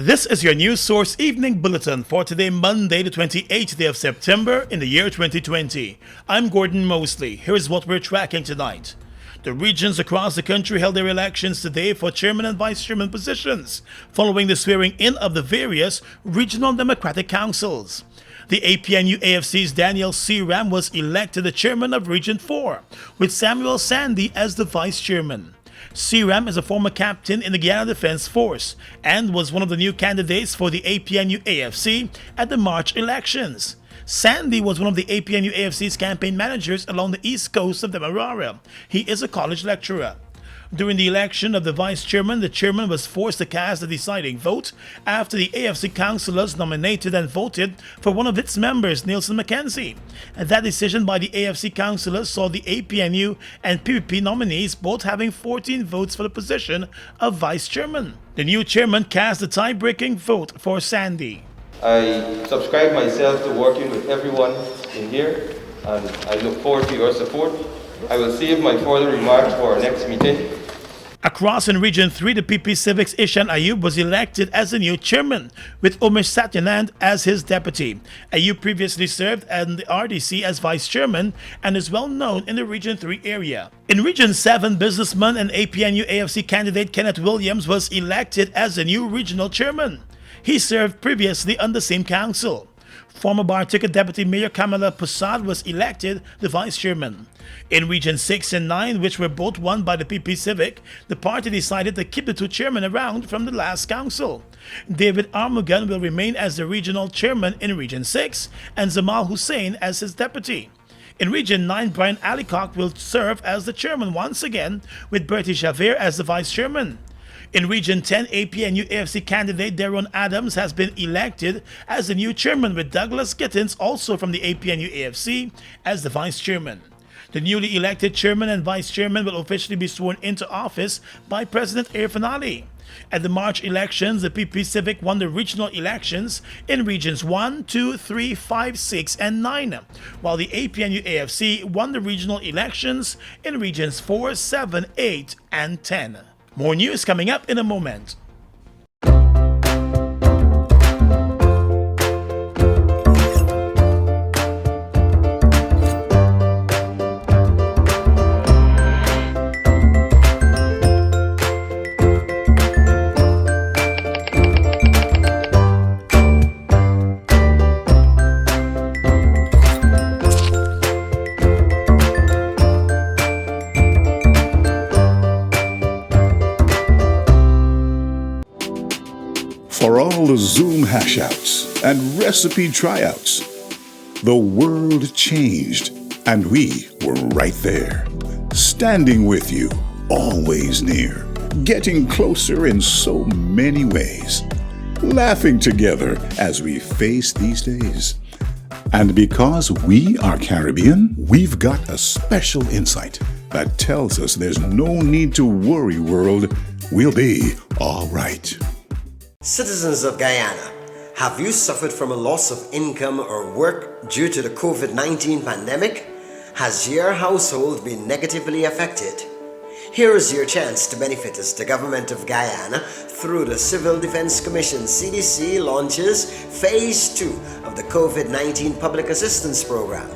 This is your News Source Evening Bulletin for today, Monday, the 28th day of September in the year 2020. I'm Gordon Mosley. Here's what we're tracking tonight. The regions across the country held their elections today for chairman and vice chairman positions, following the swearing-in of the various regional democratic councils. The APNU-AFC's Daniel C. Ram was elected the chairman of Region 4, with Samuel Sandy as the vice chairman. C-Ram is a former captain in the Guyana Defense Force and was one of the new candidates for the APNU-AFC at the March elections. Sandy was one of the APNU-AFC's campaign managers along the east coast of Demerara. He is a college lecturer. During the election of the vice chairman, the chairman was forced to cast the deciding vote after the AFC councillors nominated and voted for one of its members, Nielsen McKenzie. And that decision by the AFC councillors saw the APNU and PPP nominees both having 14 votes for the position of vice chairman. The new chairman cast the tie-breaking vote for Sandy. I subscribe myself to working with everyone in here, and I look forward to your support. I will save my further remarks for our next meeting. Across in Region 3, the PP Civic's Ishan Ayub was elected as the new chairman, with Umesh Satyanand as his deputy. Ayub previously served in the RDC as vice chairman and is well known in the Region 3 area. In Region 7, businessman and APNU-AFC candidate Kenneth Williams was elected as the new regional chairman. He served previously on the same council. Former Bar Ticket Deputy Mayor Kamala Prasad was elected the vice chairman. In Region 6 and 9, which were both won by the PP Civic, the party decided to keep the two chairmen around from the last council. David Armugan will remain as the regional chairman in Region 6 and Zamal Hussain as his deputy. In Region 9, Brian Alicock will serve as the chairman once again, with Bertie Javert as the vice chairman. In Region 10, APNU-AFC candidate Deron Adams has been elected as the new chairman, with Douglas Gittins, also from the APNU-AFC, as the vice chairman. The newly elected chairman and vice chairman will officially be sworn into office by President Irfan Ali. At the March elections, the PP Civic won the regional elections in Regions 1, 2, 3, 5, 6, and 9, while the APNU-AFC won the regional elections in Regions 4, 7, 8, and 10. More news coming up in a moment. For all the Zoom hashouts and recipe tryouts, the world changed and we were right there, standing with you, always near, getting closer in so many ways, laughing together as we face these days. And because we are Caribbean, we've got a special insight that tells us there's no need to worry, world. We'll be all right. Citizens of Guyana, have you suffered from a loss of income or work due to the COVID-19 pandemic? Has your household been negatively affected? Here is your chance to benefit as the Government of Guyana, through the Civil Defense Commission CDC, launches Phase 2 of the COVID-19 Public Assistance Program.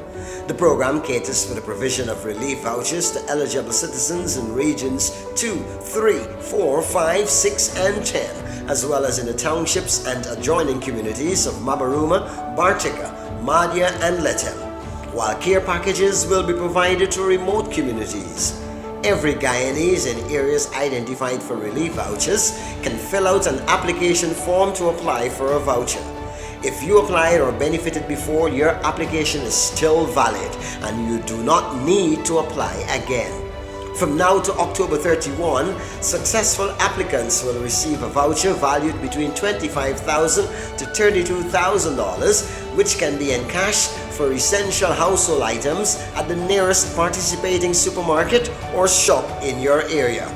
The program caters for the provision of relief vouchers to eligible citizens in Regions 2, 3, 4, 5, 6, and 10, as well as in the townships and adjoining communities of Mabaruma, Bartica, Madia, and Letem, while care packages will be provided to remote communities. Every Guyanese in areas identified for relief vouchers can fill out an application form to apply for a voucher. If you applied or benefited before, your application is still valid and you do not need to apply again. From now to October 31, successful applicants will receive a voucher valued between $25,000 to $32,000, which can be in cash for essential household items at the nearest participating supermarket or shop in your area.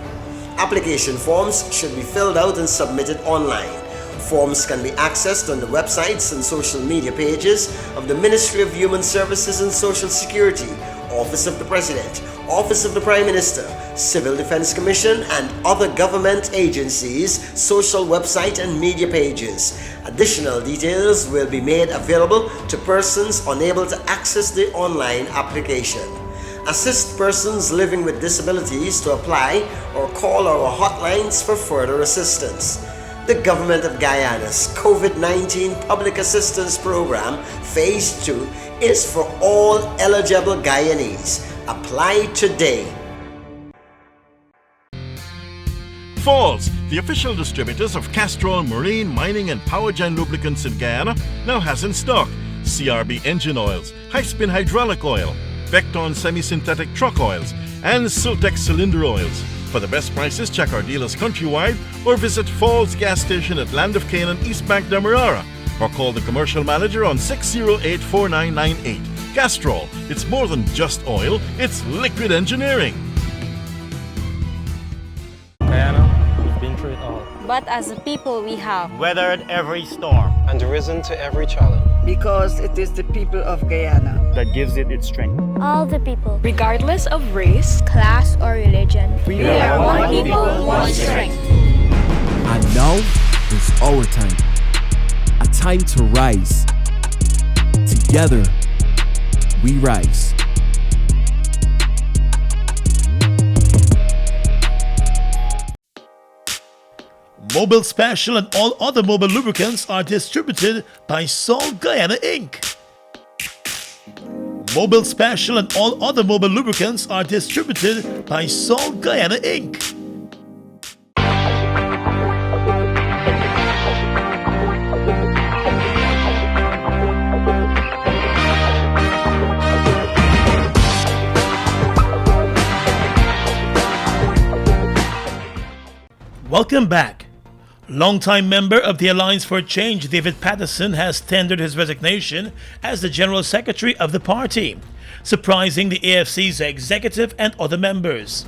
Application forms should be filled out and submitted online. Forms can be accessed on the websites and social media pages of the Ministry of Human Services and Social Security, Office of the President, Office of the Prime Minister, Civil Defense Commission, and other government agencies' social website and media pages. Additional details will be made available to persons unable to access the online application. Assist persons living with disabilities to apply or call our hotlines for further assistance. The Government of Guyana's COVID-19 Public Assistance Program Phase 2 is for all eligible Guyanese. Apply today. Falls, the official distributors of Castrol Marine, Mining and Power Gen lubricants in Guyana, now has in stock CRB engine oils, high-spin hydraulic oil, Vecton semi-synthetic truck oils, and Sultex cylinder oils. For the best prices, check our dealers countrywide or visit Falls Gas Station at Land of Canaan, East Bank, Demerara, or call the commercial manager on 608-4998. Castrol, it's more than just oil, it's liquid engineering. Guyana, we've been through it all. But as a people, we have Weathered every storm and risen to every challenge. Because it is the people of Guyana That gives it its strength. all the people, Regardless of race, class, or religion. we are one people, one strength. And now is our time. A time to rise. Together, we rise. Mobil Special and all other Mobil lubricants are distributed by Salt Guyana Inc. Mobil Special and all other Mobil lubricants are distributed by Salt Guyana Inc. Welcome back. Longtime member of the Alliance for Change, David Patterson, has tendered his resignation as the General Secretary of the party, surprising the AFC's executive and other members.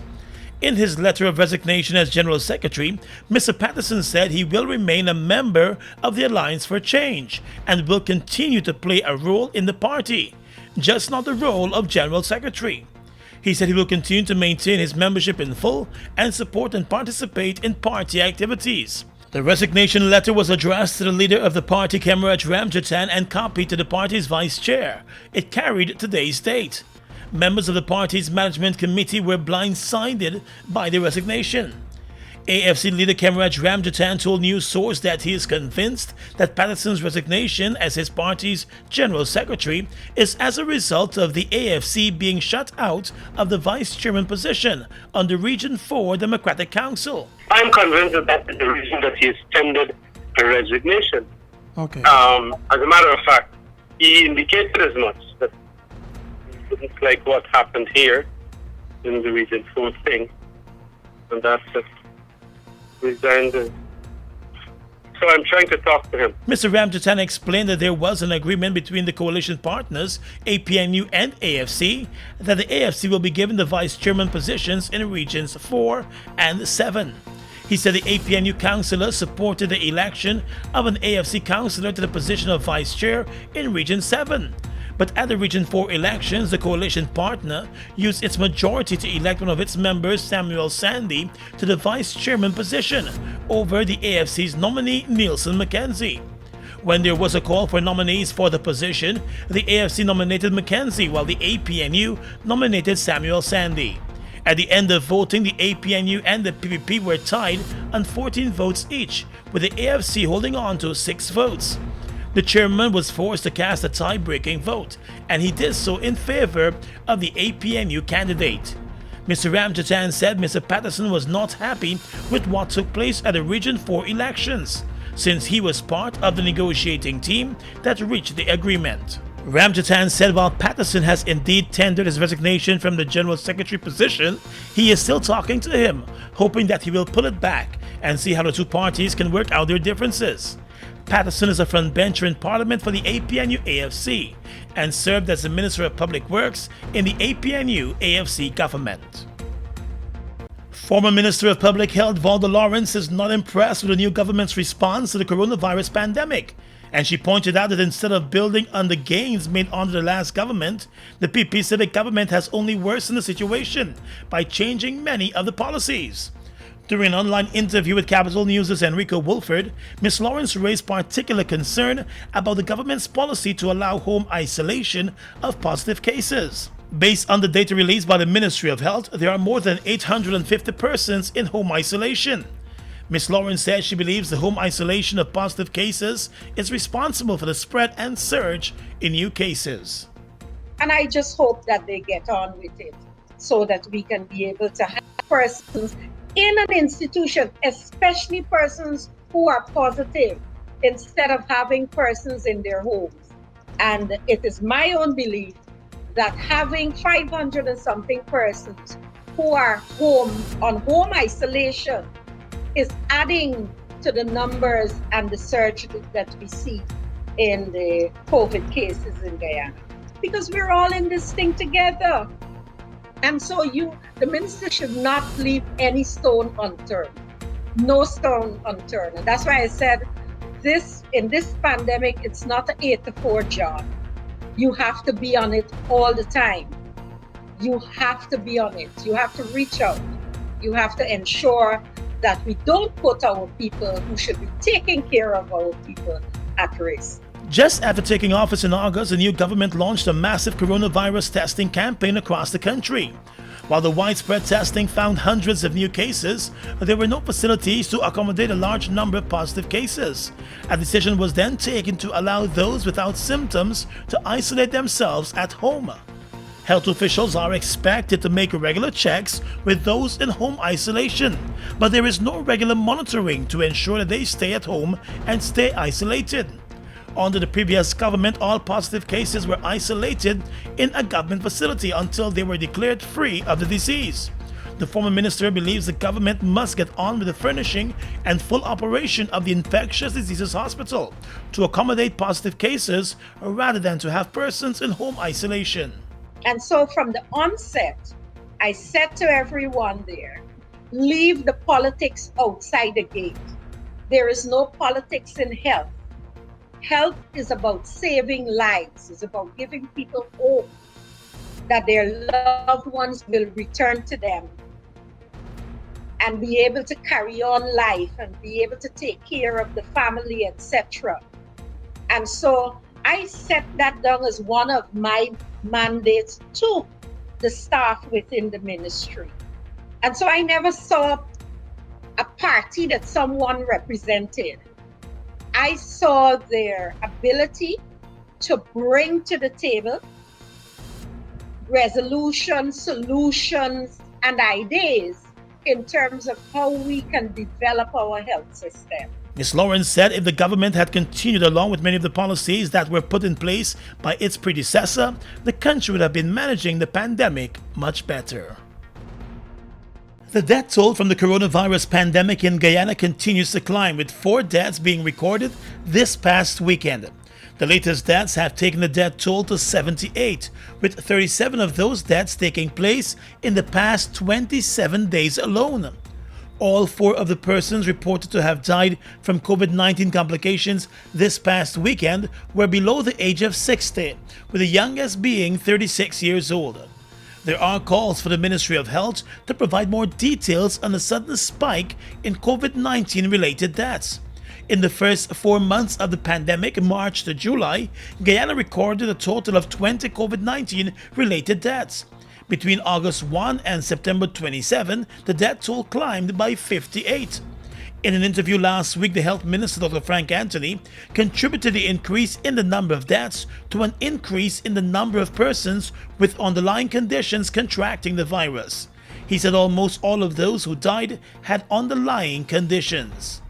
In his letter of resignation as General Secretary, Mr. Patterson said he will remain a member of the Alliance for Change and will continue to play a role in the party, just not the role of General Secretary. He said he will continue to maintain his membership in full and support and participate in party activities. The resignation letter was addressed to the leader of the party, Kemaraj Ramjatan, and copied to the party's vice chair. It carried today's date. Members of the party's management committee were blindsided by the resignation. AFC leader Kemaraj Ramjatan told news source that he is convinced that Patterson's resignation as his party's general secretary is as a result of the AFC being shut out of the vice chairman position under Region 4 Democratic Council. I'm convinced that that is the reason that he has tendered a resignation. Okay. As a matter of fact, he indicated as much that it's like what happened here in the Region 4 thing, and that's it. Resigned. So I'm trying to talk to him. Mr. Ramjatan explained that there was an agreement between the coalition partners, APNU and AFC, that the AFC will be given the vice chairman positions in Regions 4 and 7. He said the APNU councillor supported the election of an AFC councillor to the position of vice chair in Region 7. But at the Region 4 elections, the coalition partner used its majority to elect one of its members, Samuel Sandy, to the vice chairman position over the AFC's nominee, Nielsen Mackenzie. When there was a call for nominees for the position, the AFC nominated Mackenzie while the APNU nominated Samuel Sandy. At the end of voting, the APNU and the PPP were tied on 14 votes each, with the AFC holding on to 6 votes. The chairman was forced to cast a tie-breaking vote, and he did so in favor of the APNU candidate. Mr. Ramjatan said Mr. Patterson was not happy with what took place at the Region 4 elections, since he was part of the negotiating team that reached the agreement. Ramjatan said while Patterson has indeed tendered his resignation from the General Secretary position, he is still talking to him, hoping that he will pull it back and see how the two parties can work out their differences. Patterson is a frontbencher in Parliament for the APNU-AFC and served as the Minister of Public Works in the APNU-AFC government. Former Minister of Public Health Valda Lawrence is not impressed with the new government's response to the coronavirus pandemic. And she pointed out that instead of building on the gains made under the last government, the PP Civic government has only worsened the situation by changing many of the policies. During an online interview with Capital News' Enrico Wolford, Ms. Lawrence raised particular concern about the government's policy to allow home isolation of positive cases. Based on the data released by the Ministry of Health, there are more than 850 persons in home isolation. Ms. Lawrence said she believes the home isolation of positive cases is responsible for the spread and surge in new cases. And I just hope that they get on with it so that we can be able to have persons in an institution, especially persons who are positive, instead of having persons in their homes. And it is my own belief that having 500 and something persons who are on home isolation is adding to the numbers and the surge that we see in the COVID cases in Guyana. Because we're all in this thing together. And so the minister should not leave any stone unturned. No stone unturned. And that's why I said in this pandemic, it's not an 8 to 4 job. You have to be on it all the time. You have to be on it. You have to reach out. You have to ensure that we don't put our people who should be taking care of our people at risk. Just after taking office in August, the new government launched a massive coronavirus testing campaign across the country. While the widespread testing found hundreds of new cases, there were no facilities to accommodate a large number of positive cases. A decision was then taken to allow those without symptoms to isolate themselves at home. Health officials are expected to make regular checks with those in home isolation, but there is no regular monitoring to ensure that they stay at home and stay isolated. Under the previous government, all positive cases were isolated in a government facility until they were declared free of the disease. The former minister believes the government must get on with the furnishing and full operation of the infectious diseases hospital to accommodate positive cases rather than to have persons in home isolation. And so from the onset, I said to everyone there, leave the politics outside the gate. There is no politics in health. Health is about saving lives. It's about giving people hope that their loved ones will return to them and be able to carry on life and be able to take care of the family, etc. And so I set that down as one of my mandates to the staff within the ministry. And so I never saw a party that someone represented. I saw their ability to bring to the table resolutions, solutions, and ideas in terms of how we can develop our health system. Ms. Lawrence said if the government had continued along with many of the policies that were put in place by its predecessor, the country would have been managing the pandemic much better. The death toll from the coronavirus pandemic in Guyana continues to climb, with 4 deaths being recorded this past weekend. The latest deaths have taken the death toll to 78, with 37 of those deaths taking place in the past 27 days alone. All 4 of the persons reported to have died from COVID-19 complications this past weekend were below the age of 60, with the youngest being 36 years old. There are calls for the Ministry of Health to provide more details on the sudden spike in COVID-19 related deaths. In the first 4 months of the pandemic, March to July, Guyana recorded a total of 20 COVID-19 related deaths. Between August 1 and September 27, the death toll climbed by 58. In an interview last week, the Health Minister, Dr. Frank Anthony, contributed the increase in the number of deaths to an increase in the number of persons with underlying conditions contracting the virus. He said almost all of those who died had underlying conditions.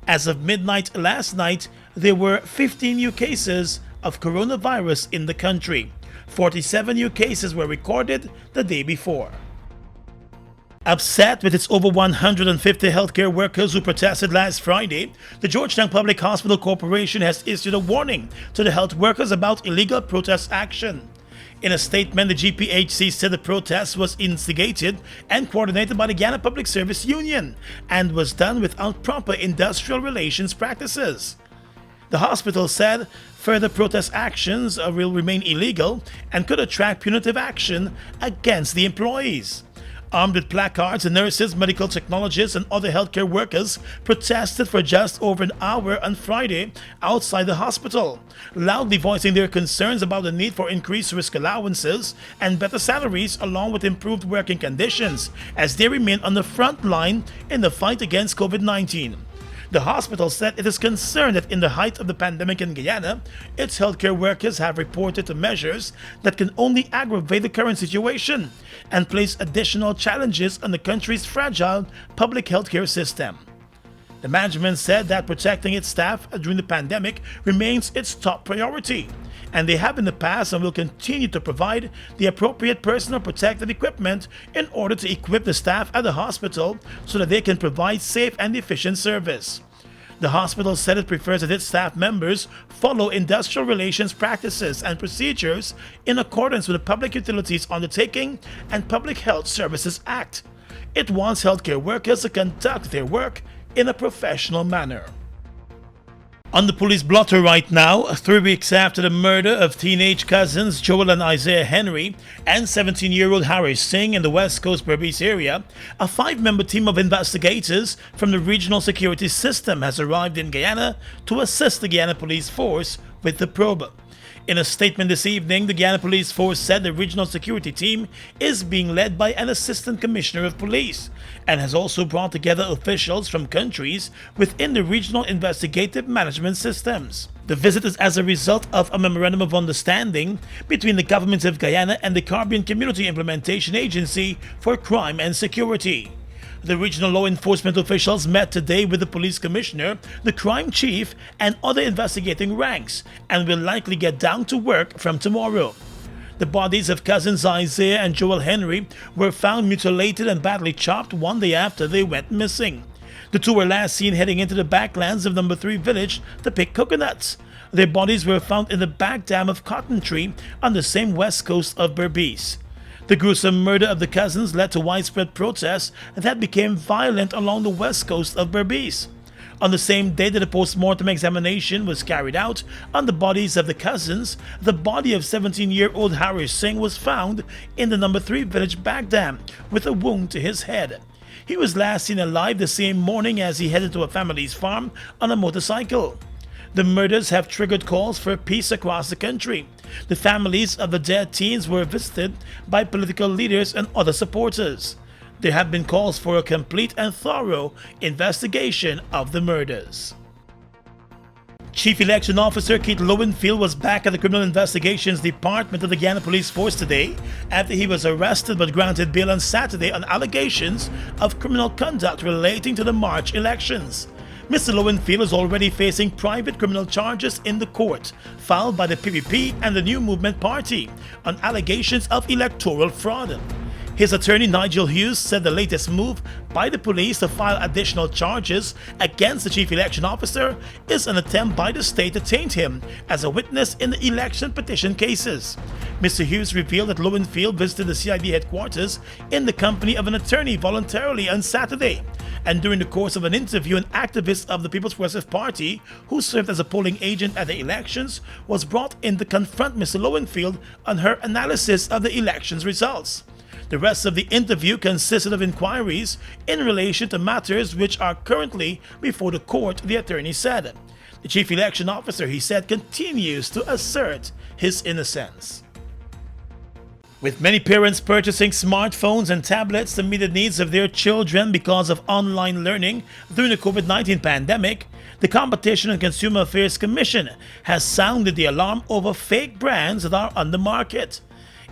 As of midnight last night, there were 15 new cases of coronavirus in the country. 47 new cases were recorded the day before. Upset with its over 150 healthcare workers who protested last Friday, the Georgetown Public Hospital Corporation has issued a warning to the health workers about illegal protest action. In a statement, the GPHC said the protest was instigated and coordinated by the Guyana Public Service Union and was done without proper industrial relations practices. The hospital said further protest actions will remain illegal and could attract punitive action against the employees. Armed with placards, the nurses, medical technologists, and other healthcare workers protested for just over an hour on Friday outside the hospital, loudly voicing their concerns about the need for increased risk allowances and better salaries along with improved working conditions as they remain on the front line in the fight against COVID-19. The hospital said it is concerned that in the height of the pandemic in Guyana, its healthcare workers have reported to measures that can only aggravate the current situation and place additional challenges on the country's fragile public healthcare system. The management said that protecting its staff during the pandemic remains its top priority, and they have in the past and will continue to provide the appropriate personal protective equipment in order to equip the staff at the hospital so that they can provide safe and efficient service. The hospital said it prefers that its staff members follow industrial relations practices and procedures in accordance with the Public Utilities Undertaking and Public Health Services Act. It wants healthcare workers to conduct their work in a professional manner. On the police blotter right now, 3 weeks after the murder of teenage cousins Joel and Isaiah Henry and 17-year-old Harry Singh in the West Coast Berbice area, a 5-member team of investigators from the Regional Security System has arrived in Guyana to assist the Guyana Police Force with the probe. In a statement this evening, the Guyana Police Force said the regional security team is being led by an assistant commissioner of police and has also brought together officials from countries within the regional investigative management systems. The visit is as a result of a memorandum of understanding between the government of Guyana and the Caribbean Community Implementation Agency for Crime and Security. The regional law enforcement officials met today with the police commissioner, the crime chief, and other investigating ranks, and will likely get down to work from tomorrow. The bodies of cousins Isaiah and Joel Henry were found mutilated and badly chopped one day after they went missing. The two were last seen heading into the backlands of No. 3 village to pick coconuts. Their bodies were found in the back dam of Cotton Tree on the same west coast of Berbice. The gruesome murder of the cousins led to widespread protests that became violent along the west coast of Berbice. On the same day that a post-mortem examination was carried out on the bodies of the cousins, the body of 17-year-old Harry Singh was found in the No. 3 village back dam with a wound to his head. He was last seen alive the same morning as he headed to a family's farm on a motorcycle. The murders have triggered calls for peace across the country. The families of the dead teens were visited by political leaders and other supporters. There have been calls for a complete and thorough investigation of the murders. Chief Election Officer Keith Lowenfield was back at the Criminal Investigations Department of the Guyana Police Force today after he was arrested but granted bail on Saturday on allegations of criminal conduct relating to the March elections. Mr. Lowenfield is already facing private criminal charges in the court, filed by the PPP and the New Movement Party, on allegations of electoral fraud. His attorney Nigel Hughes said the latest move by the police to file additional charges against the chief election officer is an attempt by the state to taint him as a witness in the election petition cases. Mr. Hughes revealed that Lowenfield visited the CID headquarters in the company of an attorney voluntarily on Saturday. And during the course of an interview, an activist of the People's Progressive Party, who served as a polling agent at the elections, was brought in to confront Mr. Lowenfield on her analysis of the elections results. The rest of the interview consisted of inquiries in relation to matters which are currently before the court, the attorney said. The chief election officer, he said, continues to assert his innocence. With many parents purchasing smartphones and tablets to meet the needs of their children because of online learning during the COVID-19 pandemic, the Competition and Consumer Affairs Commission has sounded the alarm over fake brands that are on the market.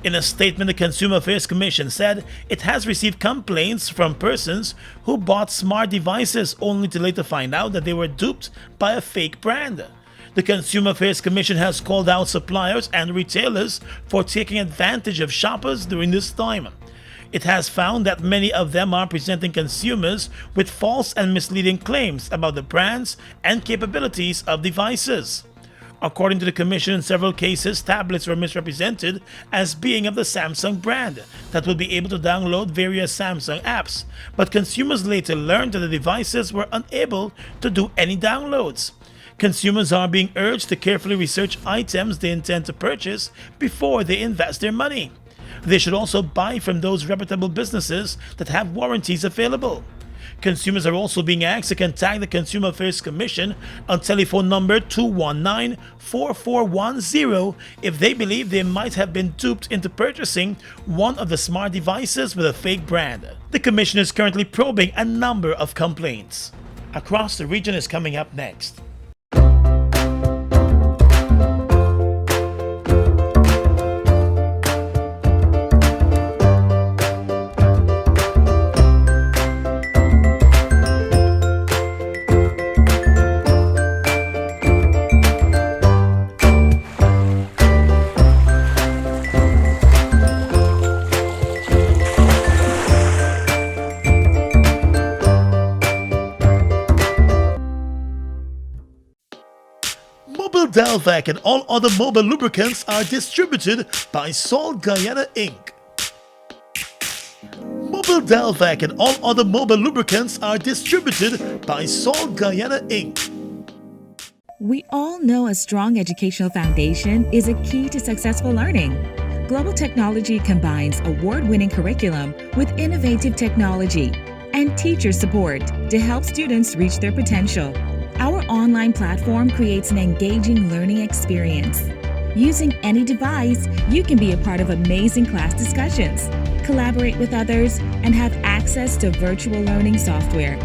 In a statement, the Consumer Affairs Commission said it has received complaints from persons who bought smart devices only to later find out that they were duped by a fake brand. The Consumer Affairs Commission has called out suppliers and retailers for taking advantage of shoppers during this time. It has found that many of them are presenting consumers with false and misleading claims about the brands and capabilities of devices. According to the Commission, in several cases, tablets were misrepresented as being of the Samsung brand that would be able to download various Samsung apps, but consumers later learned that the devices were unable to do any downloads. Consumers are being urged to carefully research items they intend to purchase before they invest their money. They should also buy from those reputable businesses that have warranties available. Consumers are also being asked to contact the Consumer Affairs Commission on telephone number 219-4410 if they believe they might have been duped into purchasing one of the smart devices with a fake brand. The Commission is currently probing a number of complaints. Across the Region is coming up next. Delvac and all other mobile lubricants are distributed by Salt Guyana Inc. Mobile Delvac and all other mobile lubricants are distributed by Salt Guyana Inc. We all know a strong educational foundation is a key to successful learning. Global Technology combines award-winning curriculum with innovative technology and teacher support to help students reach their potential. Our online platform creates an engaging learning experience. Using any device, you can be a part of amazing class discussions, collaborate with others, and have access to virtual learning software.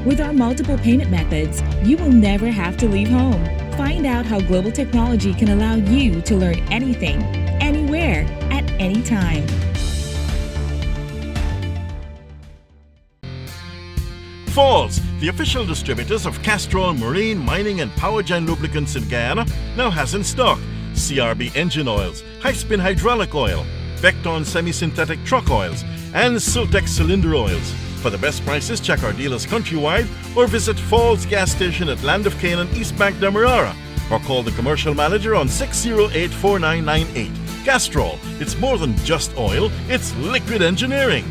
With our multiple payment methods, you will never have to leave home. Find out how Global Technology can allow you to learn anything, anywhere, at any time. Falls, the official distributors of Castrol Marine, Mining and Power Gen Lubricants in Guyana, now has in stock CRB engine oils, high-spin hydraulic oil, Vecton semi-synthetic truck oils, and Sultex cylinder oils. For the best prices, check our dealers countrywide or visit Falls Gas Station at Land of Canaan, East Bank, Demerara, or call the commercial manager on 608-4998. Castrol, it's more than just oil, it's liquid engineering.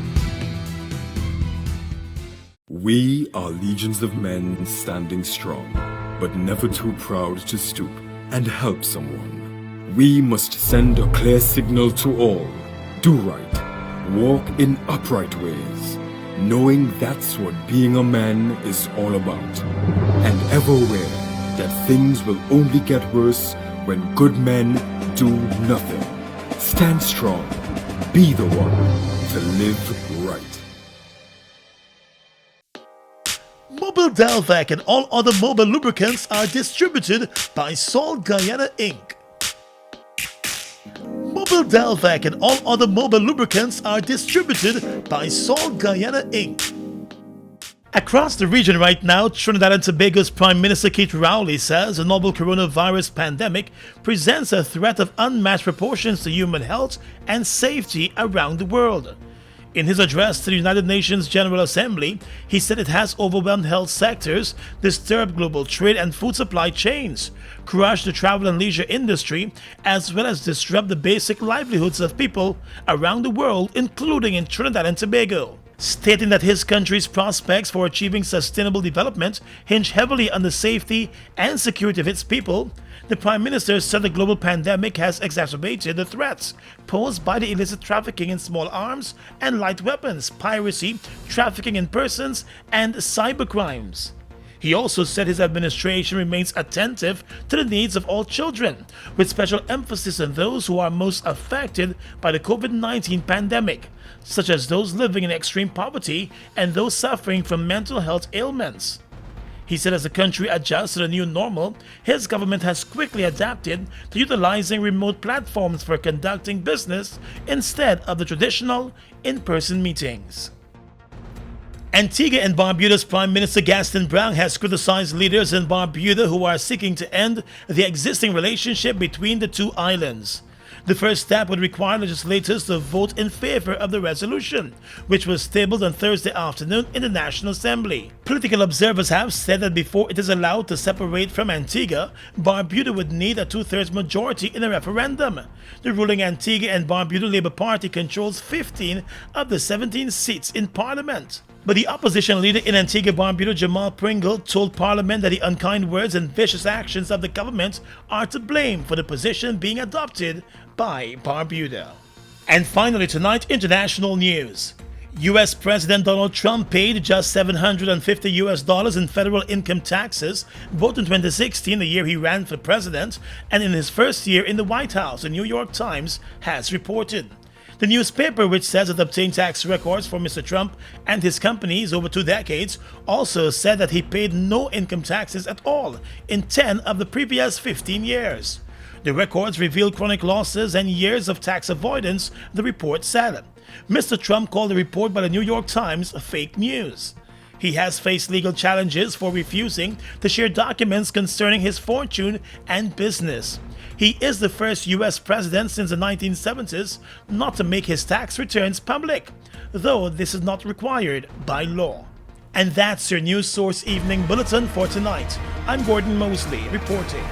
We are legions of men standing strong, but never too proud to stoop and help someone. We must send a clear signal to all. Do right, walk in upright ways, knowing that's what being a man is all about. And ever aware that things will only get worse when good men do nothing. Stand strong, be the one to live right. Mobile Delvac and all other mobile lubricants are distributed by Salt Guyana Inc. Mobile Delvac and all other mobile lubricants are distributed by Salt Guyana Inc. Across the region right now, Trinidad and Tobago's Prime Minister Keith Rowley says the novel coronavirus pandemic presents a threat of unmatched proportions to human health and safety around the world. In his address to the United Nations General Assembly, he said it has overwhelmed health sectors, disturbed global trade and food supply chains, crushed the travel and leisure industry, as well as disrupt the basic livelihoods of people around the world, including in Trinidad and Tobago. Stating that his country's prospects for achieving sustainable development hinge heavily on the safety and security of its people, the Prime Minister said the global pandemic has exacerbated the threats posed by the illicit trafficking in small arms and light weapons, piracy, trafficking in persons, and cybercrimes. He also said his administration remains attentive to the needs of all children, with special emphasis on those who are most affected by the COVID-19 pandemic, such as those living in extreme poverty and those suffering from mental health ailments. He said as the country adjusts to the new normal, his government has quickly adapted to utilizing remote platforms for conducting business instead of the traditional in-person meetings. Antigua and Barbuda's Prime Minister Gaston Brown has criticized leaders in Barbuda who are seeking to end the existing relationship between the two islands. The first step would require legislators to vote in favor of the resolution, which was tabled on Thursday afternoon in the National Assembly. Political observers have said that before it is allowed to separate from Antigua, Barbuda would need a two-thirds majority in a referendum. The ruling Antigua and Barbuda Labour Party controls 15 of the 17 seats in Parliament. But the opposition leader in Antigua and Barbuda, Jamal Pringle, told Parliament that the unkind words and vicious actions of the government are to blame for the position being adopted by Barbuda. And finally tonight, international news. U.S. President Donald Trump paid just $750 in federal income taxes both in 2016, the year he ran for president, and in his first year in the White House, the New York Times has reported. The newspaper, which says it obtained tax records for Mr. Trump and his companies over 2 decades, also said that he paid no income taxes at all in 10 of the previous 15 years. The records reveal chronic losses and years of tax avoidance, the report said. Mr. Trump called the report by the New York Times fake news. He has faced legal challenges for refusing to share documents concerning his fortune and business. He is the first U.S. president since the 1970s not to make his tax returns public, though this is not required by law. And that's your News Source Evening Bulletin for tonight. I'm Gordon Mosley reporting.